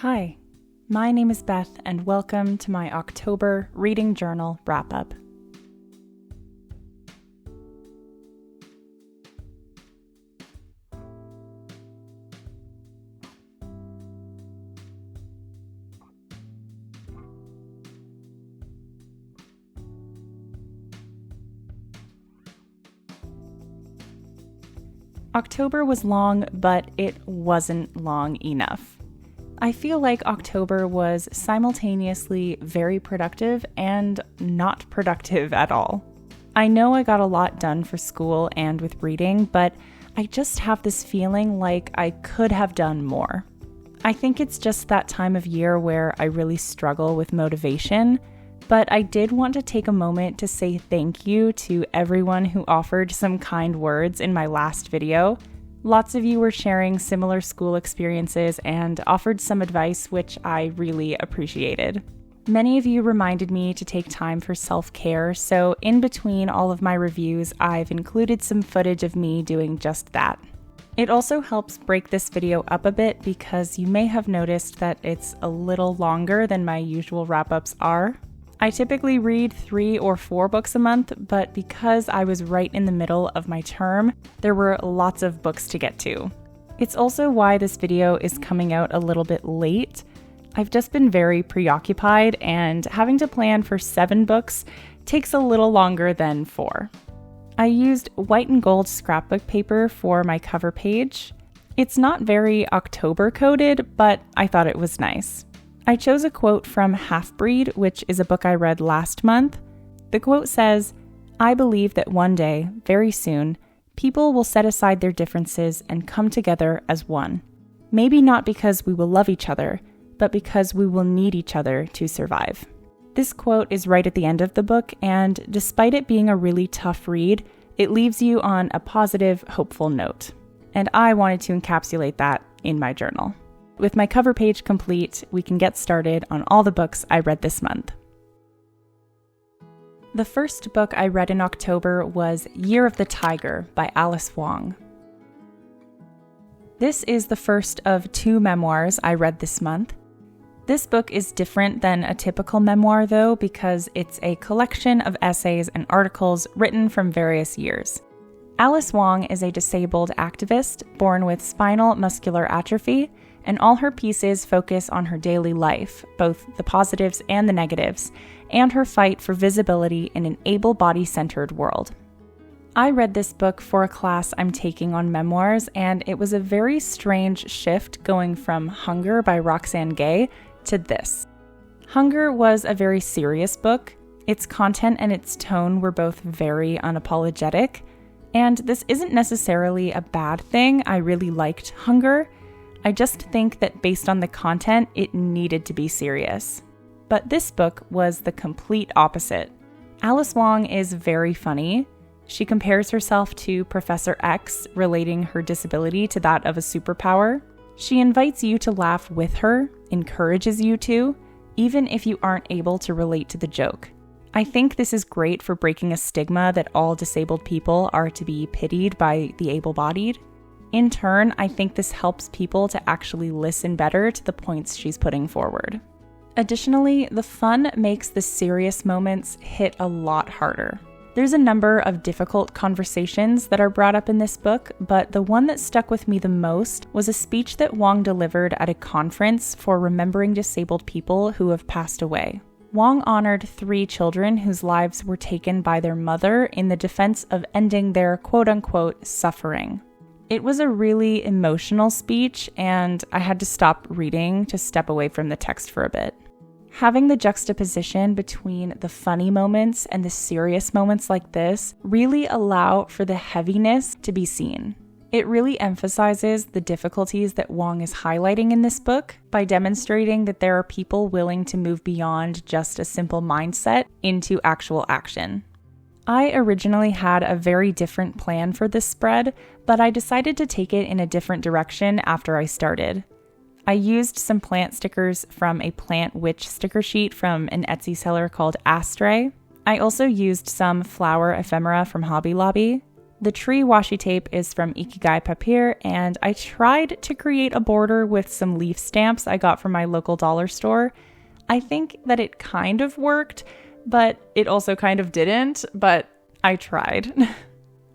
Hi, my name is Beth and welcome to my October Reading Journal wrap-up. October was long, but it wasn't long enough. I feel like October was simultaneously very productive and not productive at all. I know I got a lot done for school and with reading, but I just have this feeling like I could have done more. I think it's just that time of year where I really struggle with motivation, but I did want to take a moment to say thank you to everyone who offered some kind words in my last video. Lots of you were sharing similar school experiences and offered some advice, which I really appreciated. Many of you reminded me to take time for self-care, so in between all of my reviews, I've included some footage of me doing just that. It also helps break this video up a bit because you may have noticed that it's a little longer than my usual wrap-ups are. I typically read 3 or 4 books a month, but because I was right in the middle of my term, there were lots of books to get to. It's also why this video is coming out a little bit late. I've just been very preoccupied, and having to plan for 7 books takes a little longer than 4. I used white and gold scrapbook paper for my cover page. It's not very October coded, but I thought it was nice. I chose a quote from Half-Breed, which is a book I read last month. The quote says, "I believe that one day, very soon, people will set aside their differences and come together as one. Maybe not because we will love each other, but because we will need each other to survive." This quote is right at the end of the book, and despite it being a really tough read, it leaves you on a positive, hopeful note. And I wanted to encapsulate that in my journal. With my cover page complete, we can get started on all the books I read this month. The first book I read in October was Year of the Tiger by Alice Wong. This is the first of 2 memoirs I read this month. This book is different than a typical memoir though, because it's a collection of essays and articles written from various years. Alice Wong is a disabled activist born with spinal muscular atrophy, and all her pieces focus on her daily life, both the positives and the negatives, and her fight for visibility in an able-body-centered world. I read this book for a class I'm taking on memoirs, and it was a very strange shift going from Hunger by Roxane Gay to this. Hunger was a very serious book. Its content and its tone were both very unapologetic, and this isn't necessarily a bad thing. I really liked Hunger. I just think that based on the content, it needed to be serious. But this book was the complete opposite. Alice Wong is very funny. She compares herself to Professor X, relating her disability to that of a superpower. She invites you to laugh with her, encourages you to, even if you aren't able to relate to the joke. I think this is great for breaking a stigma that all disabled people are to be pitied by the able-bodied. In turn, I think this helps people to actually listen better to the points she's putting forward. Additionally, the fun makes the serious moments hit a lot harder. There's a number of difficult conversations that are brought up in this book, but the one that stuck with me the most was a speech that Wong delivered at a conference for remembering disabled people who have passed away. Wong honored 3 children whose lives were taken by their mother in the defense of ending their quote-unquote suffering. It was a really emotional speech, and I had to stop reading to step away from the text for a bit. Having the juxtaposition between the funny moments and the serious moments like this really allow for the heaviness to be seen. It really emphasizes the difficulties that Wong is highlighting in this book by demonstrating that there are people willing to move beyond just a simple mindset into actual action. I originally had a very different plan for this spread, but I decided to take it in a different direction after I started. I used some plant stickers from a Plant Witch sticker sheet from an Etsy seller called Astray. I also used some flower ephemera from Hobby Lobby. The tree washi tape is from Ikigai Papier, and I tried to create a border with some leaf stamps I got from my local dollar store. I think that it kind of worked, but it also kind of didn't, but I tried.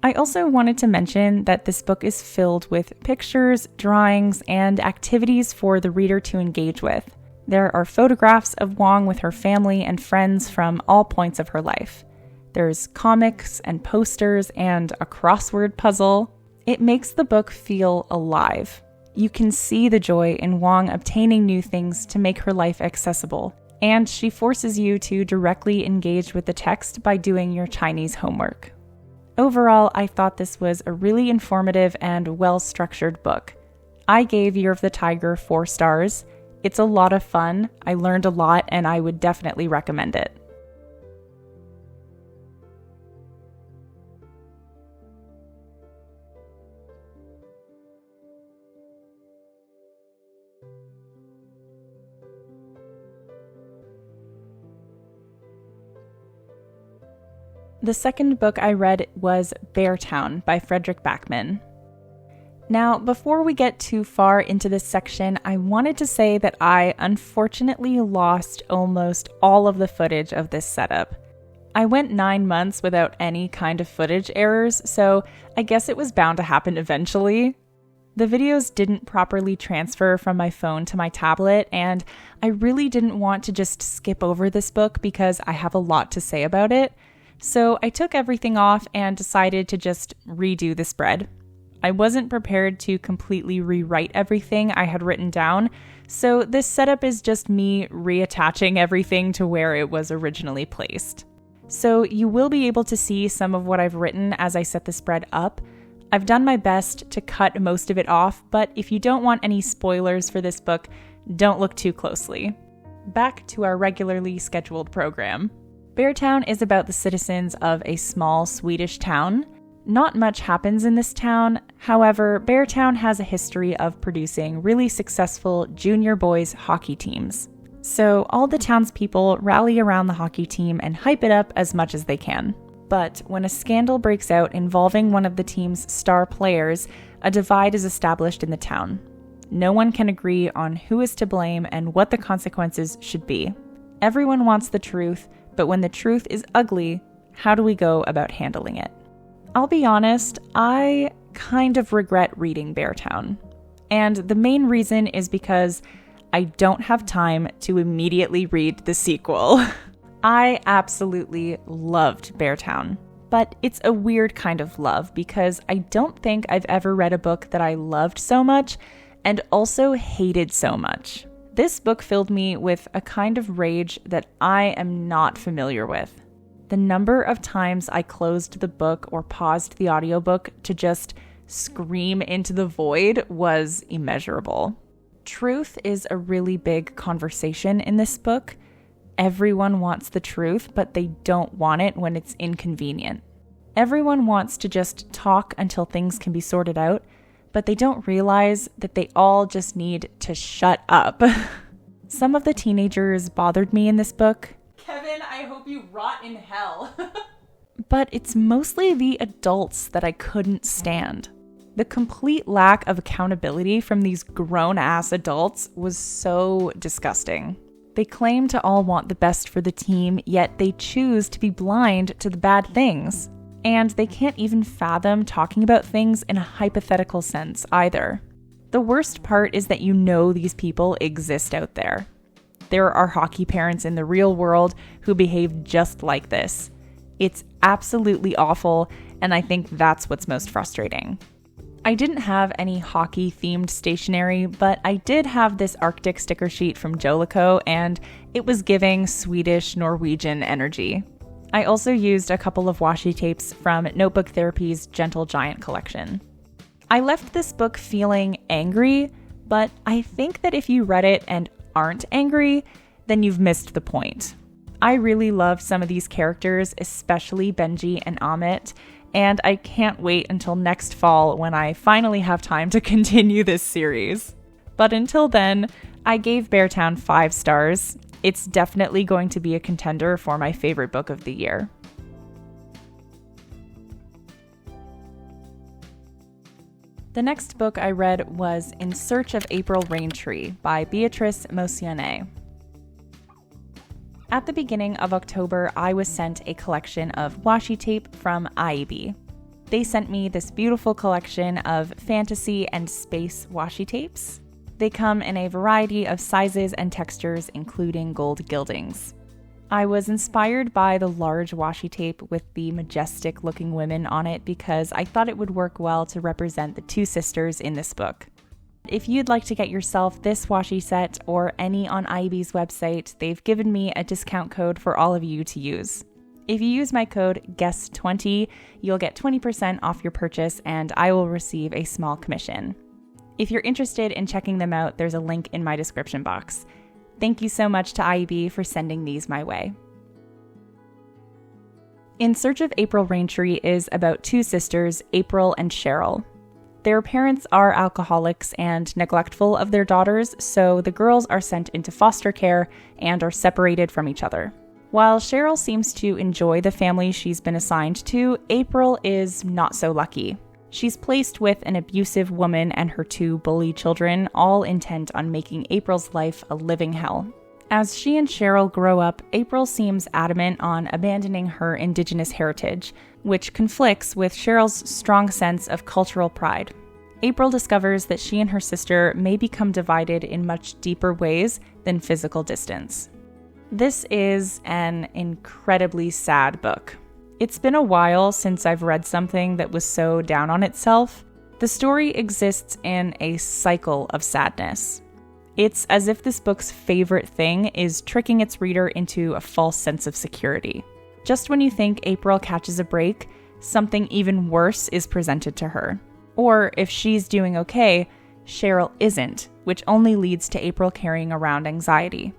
I also wanted to mention that this book is filled with pictures, drawings, and activities for the reader to engage with. There are photographs of Wong with her family and friends from all points of her life. There's comics and posters and a crossword puzzle. It makes the book feel alive. You can see the joy in Wong obtaining new things to make her life accessible, and she forces you to directly engage with the text by doing your Chinese homework. Overall, I thought this was a really informative and well-structured book. I gave Year of the Tiger 4 stars. It's a lot of fun, I learned a lot, and I would definitely recommend it. The second book I read was Beartown by Fredrik Backman. Now, before we get too far into this section, I wanted to say that I unfortunately lost almost all of the footage of this setup. I went 9 months without any kind of footage errors, so I guess it was bound to happen eventually. The videos didn't properly transfer from my phone to my tablet, and I really didn't want to just skip over this book because I have a lot to say about it. So I took everything off and decided to just redo the spread. I wasn't prepared to completely rewrite everything I had written down, so this setup is just me reattaching everything to where it was originally placed. So you will be able to see some of what I've written as I set the spread up. I've done my best to cut most of it off, but if you don't want any spoilers for this book, don't look too closely. Back to our regularly scheduled program. Beartown is about the citizens of a small Swedish town. Not much happens in this town. However, Beartown has a history of producing really successful junior boys hockey teams. So all the townspeople rally around the hockey team and hype it up as much as they can. But when a scandal breaks out involving one of the team's star players, a divide is established in the town. No one can agree on who is to blame and what the consequences should be. Everyone wants the truth, but when the truth is ugly, how do we go about handling it? I'll be honest, I kind of regret reading Beartown. And the main reason is because I don't have time to immediately read the sequel. I absolutely loved Beartown, but it's a weird kind of love because I don't think I've ever read a book that I loved so much and also hated so much. This book filled me with a kind of rage that I am not familiar with. The number of times I closed the book or paused the audiobook to just scream into the void was immeasurable. Truth is a really big conversation in this book. Everyone wants the truth, but they don't want it when it's inconvenient. Everyone wants to just talk until things can be sorted out, but they don't realize that they all just need to shut up. Some of the teenagers bothered me in this book. Kevin, I hope you rot in hell. But it's mostly the adults that I couldn't stand. The complete lack of accountability from these grown-ass adults was so disgusting. They claim to all want the best for the team, yet they choose to be blind to the bad things. And they can't even fathom talking about things in a hypothetical sense either. The worst part is that you know these people exist out there. There are hockey parents in the real world who behave just like this. It's absolutely awful, and I think that's what's most frustrating. I didn't have any hockey-themed stationery, but I did have this Arctic sticker sheet from Jolico, and it was giving Swedish-Norwegian energy. I also used a couple of washi tapes from Notebook Therapy's Gentle Giant collection. I left this book feeling angry, but I think that if you read it and aren't angry, then you've missed the point. I really love some of these characters, especially Benji and Amit, and I can't wait until next fall when I finally have time to continue this series. But until then, I gave Beartown 5 stars. It's definitely going to be a contender for my favorite book of the year. The next book I read was In Search of April Raintree by Beatrice Motionnet. At the beginning of October, I was sent a collection of washi tape from IEB. They sent me this beautiful collection of fantasy and space washi tapes. They come in a variety of sizes and textures, including gold gildings. I was inspired by the large washi tape with the majestic-looking women on it because I thought it would work well to represent the two sisters in this book. If you'd like to get yourself this washi set or any on IEB's website, they've given me a discount code for all of you to use. If you use my code GUESS20, you'll get 20% off your purchase and I will receive a small commission. If you're interested in checking them out, there's a link in my description box. Thank you so much to IEB for sending these my way. In Search of April Raintree is about two sisters, April and Cheryl. Their parents are alcoholics and neglectful of their daughters, so the girls are sent into foster care and are separated from each other. While Cheryl seems to enjoy the family she's been assigned to, April is not so lucky. She's placed with an abusive woman and her two bully children, all intent on making April's life a living hell. As she and Cheryl grow up, April seems adamant on abandoning her Indigenous heritage, which conflicts with Cheryl's strong sense of cultural pride. April discovers that she and her sister may become divided in much deeper ways than physical distance. This is an incredibly sad book. It's been a while since I've read something that was so down on itself. The story exists in a cycle of sadness. It's as if this book's favorite thing is tricking its reader into a false sense of security. Just when you think April catches a break, something even worse is presented to her. Or if she's doing okay, Cheryl isn't, which only leads to April carrying around anxiety.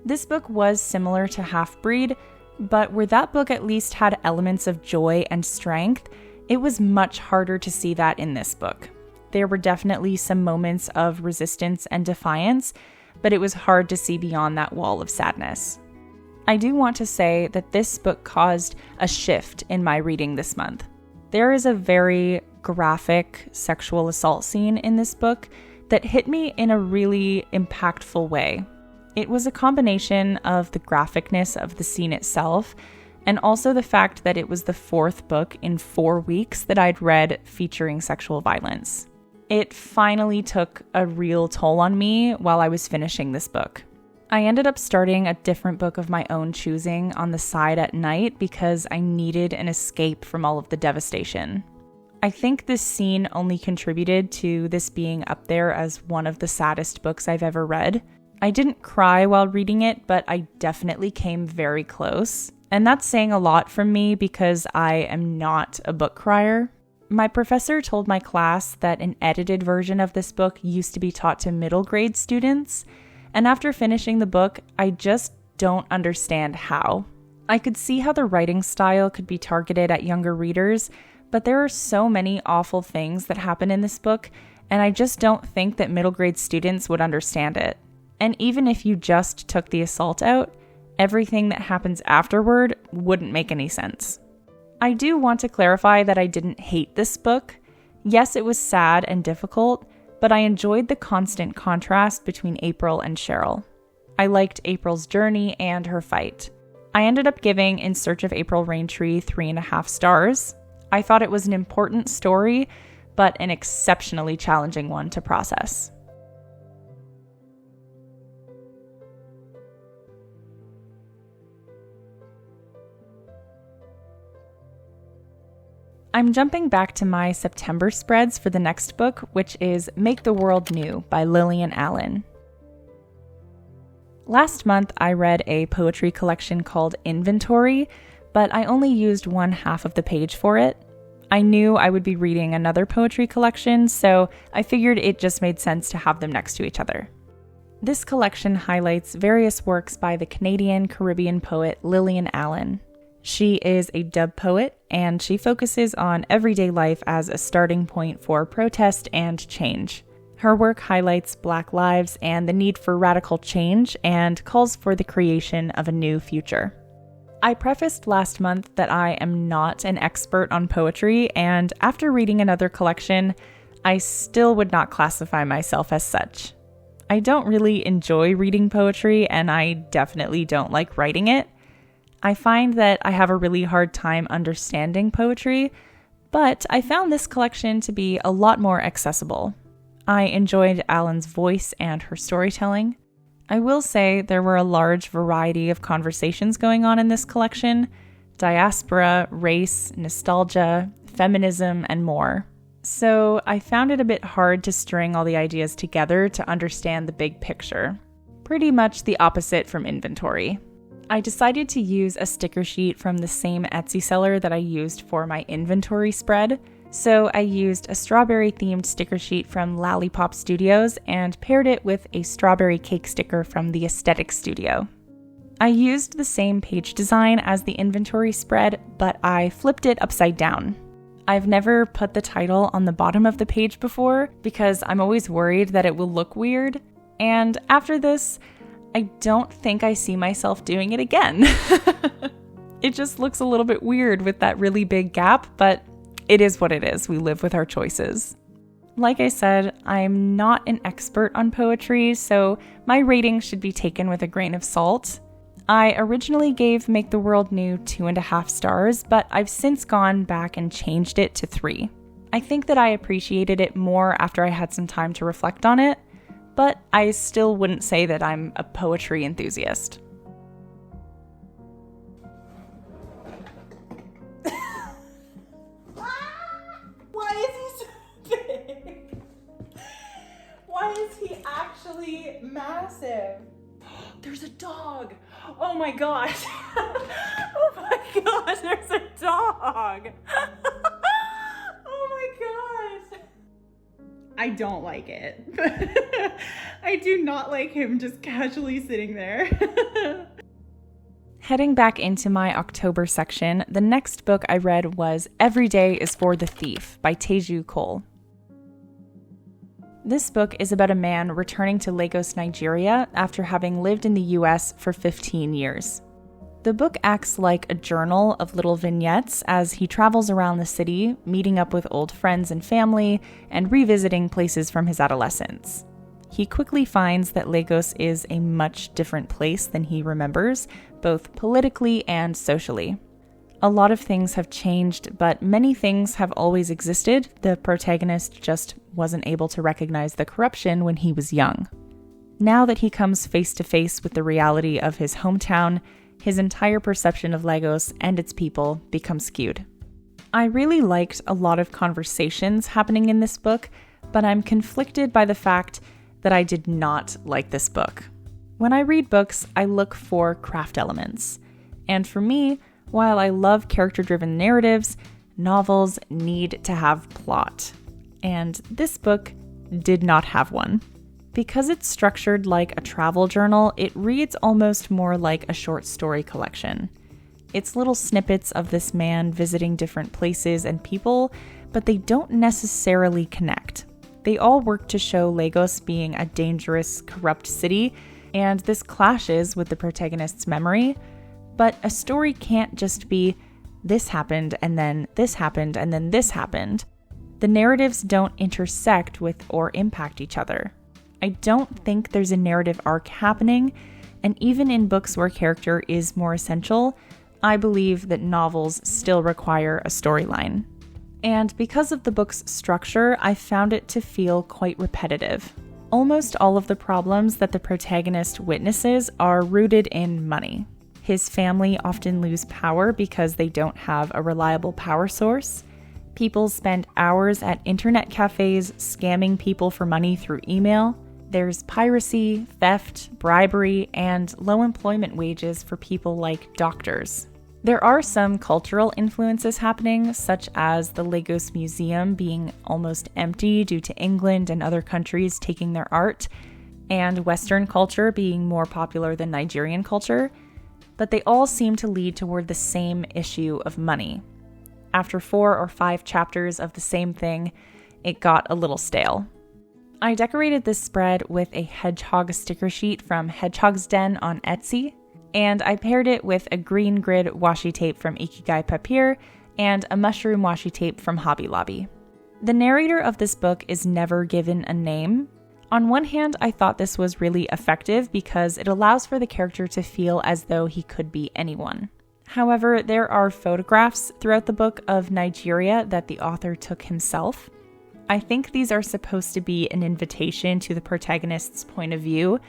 This book was similar to Half-Breed, but where that book at least had elements of joy and strength, it was much harder to see that in this book. There were definitely some moments of resistance and defiance, but it was hard to see beyond that wall of sadness. I do want to say that this book caused a shift in my reading this month. There is a very graphic sexual assault scene in this book that hit me in a really impactful way. It was a combination of the graphicness of the scene itself and also the fact that it was the fourth book in 4 weeks that I'd read featuring sexual violence. It finally took a real toll on me while I was finishing this book. I ended up starting a different book of my own choosing on the side at night because I needed an escape from all of the devastation. I think this scene only contributed to this being up there as one of the saddest books I've ever read. I didn't cry while reading it, but I definitely came very close. And that's saying a lot from me because I am not a book crier. My professor told my class that an edited version of this book used to be taught to middle grade students, and after finishing the book, I just don't understand how. I could see how the writing style could be targeted at younger readers, but there are so many awful things that happen in this book, and I just don't think that middle grade students would understand it. And even if you just took the assault out, everything that happens afterward wouldn't make any sense. I do want to clarify that I didn't hate this book. Yes, it was sad and difficult, but I enjoyed the constant contrast between April and Cheryl. I liked April's journey and her fight. I ended up giving In Search of April Raintree 3.5 stars. I thought it was an important story, but an exceptionally challenging one to process. I'm jumping back to my September spreads for the next book, which is Make the World New by Lillian Allen. Last month, I read a poetry collection called Inventory, but I only used 1/2 of the page for it. I knew I would be reading another poetry collection, so I figured it just made sense to have them next to each other. This collection highlights various works by the Canadian Caribbean poet Lillian Allen. She is a dub poet, and she focuses on everyday life as a starting point for protest and change. Her work highlights Black lives and the need for radical change and calls for the creation of a new future. I prefaced last month that I am not an expert on poetry, and after reading another collection, I still would not classify myself as such. I don't really enjoy reading poetry, and I definitely don't like writing it. I find that I have a really hard time understanding poetry, but I found this collection to be a lot more accessible. I enjoyed Alan's voice and her storytelling. I will say there were a large variety of conversations going on in this collection: diaspora, race, nostalgia, feminism, and more. So I found it a bit hard to string all the ideas together to understand the big picture. Pretty much the opposite from inventory. I decided to use a sticker sheet from the same Etsy seller that I used for my inventory spread. So I used a strawberry-themed sticker sheet from Lollipop Studios and paired it with a strawberry cake sticker from the Aesthetic Studio. I used the same page design as the inventory spread, but I flipped it upside down. I've never put the title on the bottom of the page before because I'm always worried that it will look weird. And after this, I don't think I see myself doing it again. It just looks a little bit weird with that really big gap, but it is what it is. We live with our choices. Like I said, I'm not an expert on poetry, so my rating should be taken with a grain of salt. I originally gave Make the World New 2.5 stars, but I've since gone back and changed it to 3. I think that I appreciated it more after I had some time to reflect on it, but I still wouldn't say that I'm a poetry enthusiast. Why is he so big? Why is he actually massive? There's a dog. Oh my gosh. Oh my gosh, there's a dog. Oh my gosh. I don't like it. I do not like him just casually sitting there. Heading back into my October section, the next book I read was Every Day is for the Thief by Teju Cole. This book is about a man returning to Lagos, Nigeria after having lived in the US for 15 years. The book acts like a journal of little vignettes as he travels around the city, meeting up with old friends and family, and revisiting places from his adolescence. He quickly finds that Lagos is a much different place than he remembers, both politically and socially. A lot of things have changed, but many things have always existed. The protagonist just wasn't able to recognize the corruption when he was young. Now that he comes face to face with the reality of his hometown, his entire perception of Lagos and its people becomes skewed. I really liked a lot of conversations happening in this book, but I'm conflicted by the fact that I did not like this book. When I read books, I look for craft elements. And for me, while I love character-driven narratives, novels need to have plot. And this book did not have one. Because it's structured like a travel journal, it reads almost more like a short story collection. It's little snippets of this man visiting different places and people, but they don't necessarily connect. They all work to show Lagos being a dangerous, corrupt city, and this clashes with the protagonist's memory. But a story can't just be, this happened, and then this happened, and then this happened. The narratives don't intersect with or impact each other. I don't think there's a narrative arc happening, and even in books where character is more essential, I believe that novels still require a storyline. And because of the book's structure, I found it to feel quite repetitive. Almost all of the problems that the protagonist witnesses are rooted in money. His family often lose power because they don't have a reliable power source. People spend hours at internet cafes scamming people for money through email. There's piracy, theft, bribery, and low employment wages for people like doctors. There are some cultural influences happening, such as the Lagos Museum being almost empty due to England and other countries taking their art, and Western culture being more popular than Nigerian culture, but they all seem to lead toward the same issue of money. After 4 or 5 chapters of the same thing, it got a little stale. I decorated this spread with a hedgehog sticker sheet from Hedgehog's Den on Etsy, and I paired it with a green grid washi tape from Ikigai Papier and a mushroom washi tape from Hobby Lobby. The narrator of this book is never given a name. On one hand, I thought this was really effective because it allows for the character to feel as though he could be anyone. However, there are photographs throughout the book of Nigeria that the author took himself. I think these are supposed to be an invitation to the protagonist's point of view,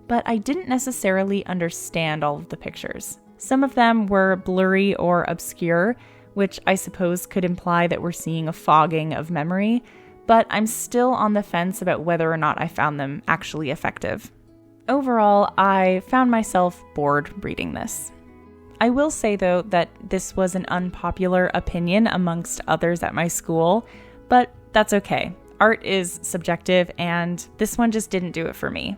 but I didn't necessarily understand all of the pictures. Some of them were blurry or obscure, which I suppose could imply that we're seeing a fogging of memory, but I'm still on the fence about whether or not I found them actually effective. Overall, I found myself bored reading this. I will say, though, that this was an unpopular opinion amongst others at my school, but that's okay. Art is subjective, and this one just didn't do it for me.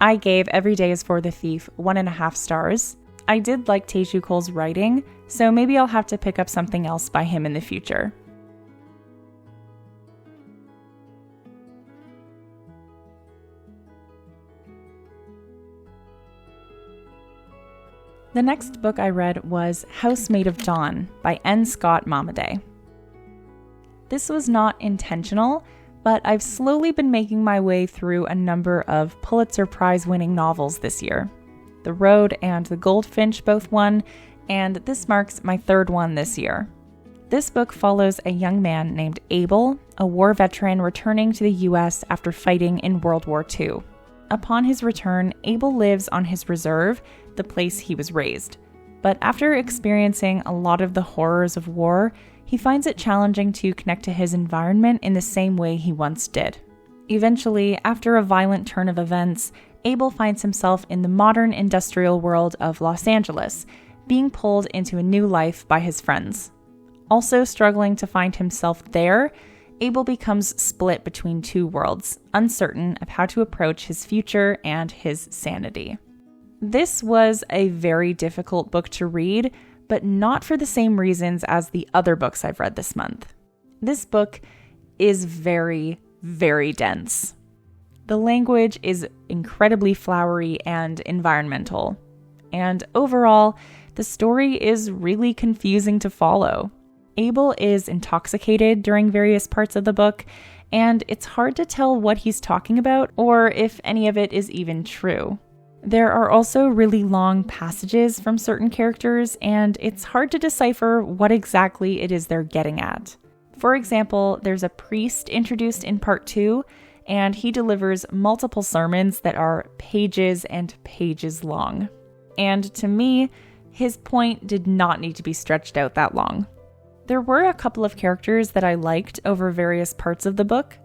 I gave Every Day is for the Thief 1.5 stars. I did like Teju Cole's writing, so maybe I'll have to pick up something else by him in the future. The next book I read was House Made of Dawn by N. Scott Momaday. This was not intentional, but I've slowly been making my way through a number of Pulitzer Prize-winning novels this year. The Road and The Goldfinch both won, and this marks my third one this year. This book follows a young man named Abel, a war veteran returning to the U.S. after fighting in World War II. Upon his return, Abel lives on his reserve, the place he was raised. But after experiencing a lot of the horrors of war, he finds it challenging to connect to his environment in the same way he once did. Eventually, after a violent turn of events, Abel finds himself in the modern industrial world of Los Angeles, being pulled into a new life by his friends. Also struggling to find himself there, Abel becomes split between two worlds, uncertain of how to approach his future and his sanity. This was a very difficult book to read, but not for the same reasons as the other books I've read this month. This book is very, very dense. The language is incredibly flowery and environmental. And overall, the story is really confusing to follow. Abel is intoxicated during various parts of the book, and it's hard to tell what he's talking about or if any of it is even true. There are also really long passages from certain characters, and it's hard to decipher what exactly it is they're getting at. For example, there's a priest introduced in part 2, and he delivers multiple sermons that are pages and pages long. And to me, his point did not need to be stretched out that long. There were a couple of characters that I liked over various parts of the book.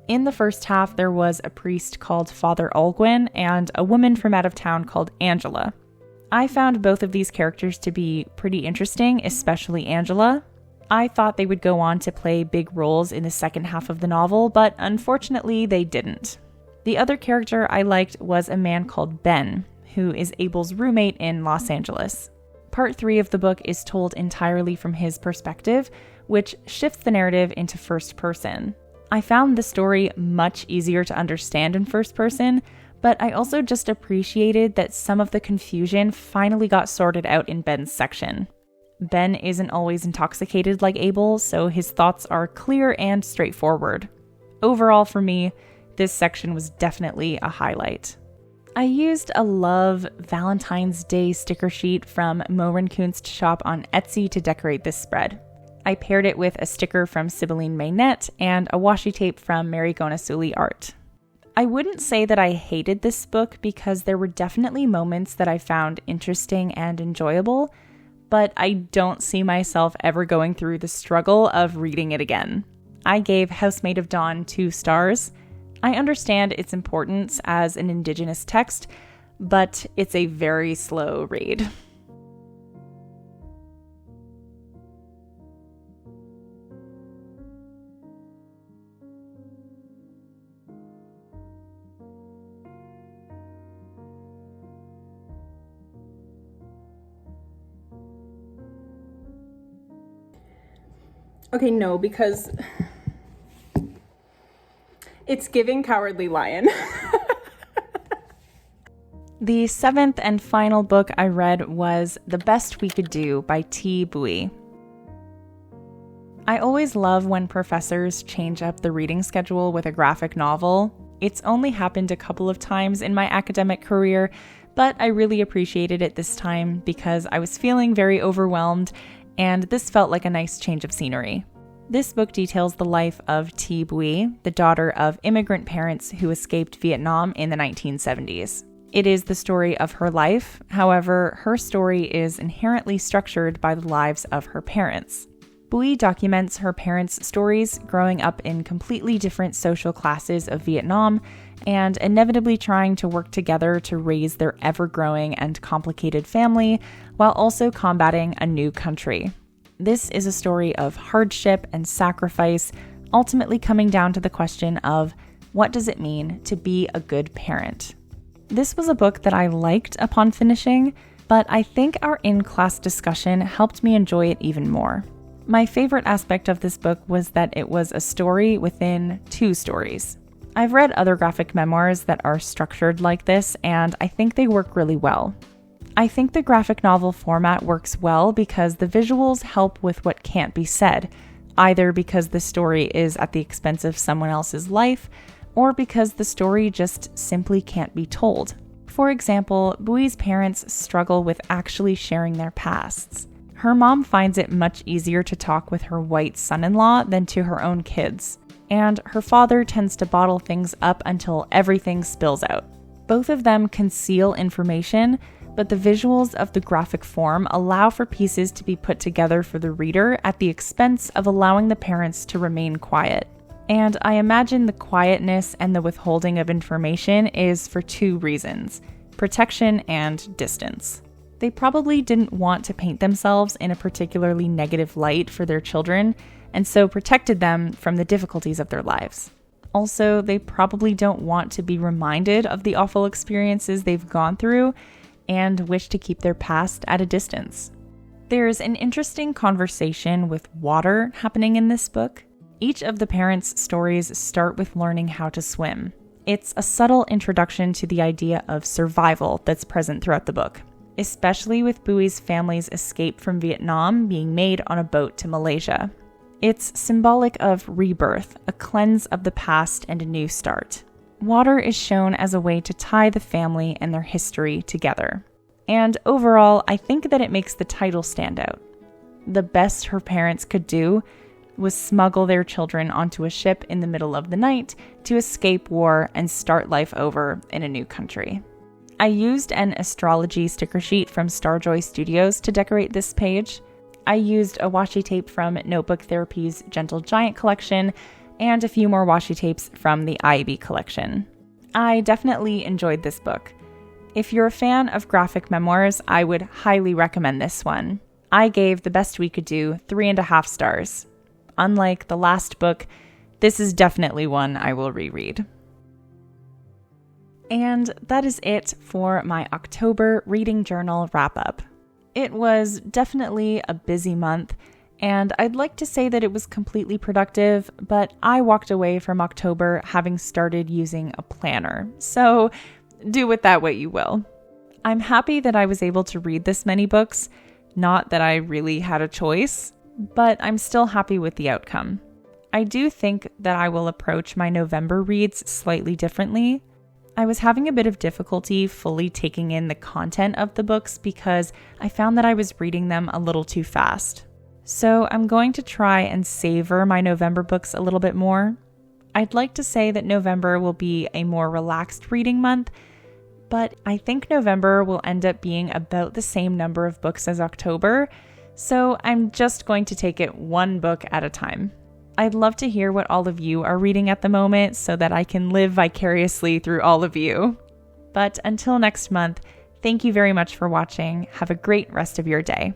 In the first half, there was a priest called Father Alguin and a woman from out of town called Angela. I found both of these characters to be pretty interesting, especially Angela. I thought they would go on to play big roles in the second half of the novel, but unfortunately they didn't. The other character I liked was a man called Ben, who is Abel's roommate in Los Angeles. Part 3 of the book is told entirely from his perspective, which shifts the narrative into first person. I found the story much easier to understand in first person, but I also just appreciated that some of the confusion finally got sorted out in Ben's section. Ben isn't always intoxicated like Abel, so his thoughts are clear and straightforward. Overall, for me, this section was definitely a highlight. I used a Love Valentine's Day sticker sheet from Morin Kunst shop on Etsy to decorate this spread. I paired it with a sticker from Sibylline Maynette and a washi tape from Mary Gonasuli Art. I wouldn't say that I hated this book because there were definitely moments that I found interesting and enjoyable, but I don't see myself ever going through the struggle of reading it again. I gave House Made of Dawn 2 stars. I understand its importance as an Indigenous text, but it's a very slow read. Okay, no, because it's giving Cowardly Lion. The 7th and final book I read was The Best We Could Do by T. Bui. I always love when professors change up the reading schedule with a graphic novel. It's only happened a couple of times in my academic career, but I really appreciated it this time because I was feeling very overwhelmed, and this felt like a nice change of scenery. This book details the life of Thi Bui, the daughter of immigrant parents who escaped Vietnam in the 1970s. It is the story of her life, however, her story is inherently structured by the lives of her parents. Bui documents her parents' stories growing up in completely different social classes of Vietnam and inevitably trying to work together to raise their ever-growing and complicated family while also combating a new country. This is a story of hardship and sacrifice, ultimately coming down to the question of what does it mean to be a good parent? This was a book that I liked upon finishing, but I think our in-class discussion helped me enjoy it even more. My favorite aspect of this book was that it was a story within two stories. I've read other graphic memoirs that are structured like this, and I think they work really well. I think the graphic novel format works well because the visuals help with what can't be said, either because the story is at the expense of someone else's life, or because the story just simply can't be told. For example, Bui's parents struggle with actually sharing their pasts. Her mom finds it much easier to talk with her white son-in-law than to her own kids, and her father tends to bottle things up until everything spills out. Both of them conceal information, but the visuals of the graphic form allow for pieces to be put together for the reader at the expense of allowing the parents to remain quiet. And I imagine the quietness and the withholding of information is for two reasons: protection and distance. They probably didn't want to paint themselves in a particularly negative light for their children, and so protected them from the difficulties of their lives. Also, they probably don't want to be reminded of the awful experiences they've gone through and wish to keep their past at a distance. There's an interesting conversation with water happening in this book. Each of the parents' stories start with learning how to swim. It's a subtle introduction to the idea of survival that's present throughout the book, especially with Bui's family's escape from Vietnam being made on a boat to Malaysia. It's symbolic of rebirth, a cleanse of the past and a new start. Water is shown as a way to tie the family and their history together. And overall, I think that it makes the title stand out. The best her parents could do was smuggle their children onto a ship in the middle of the night to escape war and start life over in a new country. I used an astrology sticker sheet from Starjoy Studios to decorate this page. I used a washi tape from Notebook Therapy's Gentle Giant collection and a few more washi tapes from the IB collection. I definitely enjoyed this book. If you're a fan of graphic memoirs, I would highly recommend this one. I gave The Best We Could Do 3.5 stars. Unlike the last book, this is definitely one I will reread. And that is it for my October reading journal wrap-up. It was definitely a busy month, and I'd like to say that it was completely productive, but I walked away from October having started using a planner, so do with that what you will. I'm happy that I was able to read this many books, not that I really had a choice, but I'm still happy with the outcome. I do think that I will approach my November reads slightly differently. I was having a bit of difficulty fully taking in the content of the books because I found that I was reading them a little too fast. So I'm going to try and savor my November books a little bit more. I'd like to say that November will be a more relaxed reading month, but I think November will end up being about the same number of books as October, so I'm just going to take it one book at a time. I'd love to hear what all of you are reading at the moment so that I can live vicariously through all of you. But until next month, thank you very much for watching. Have a great rest of your day.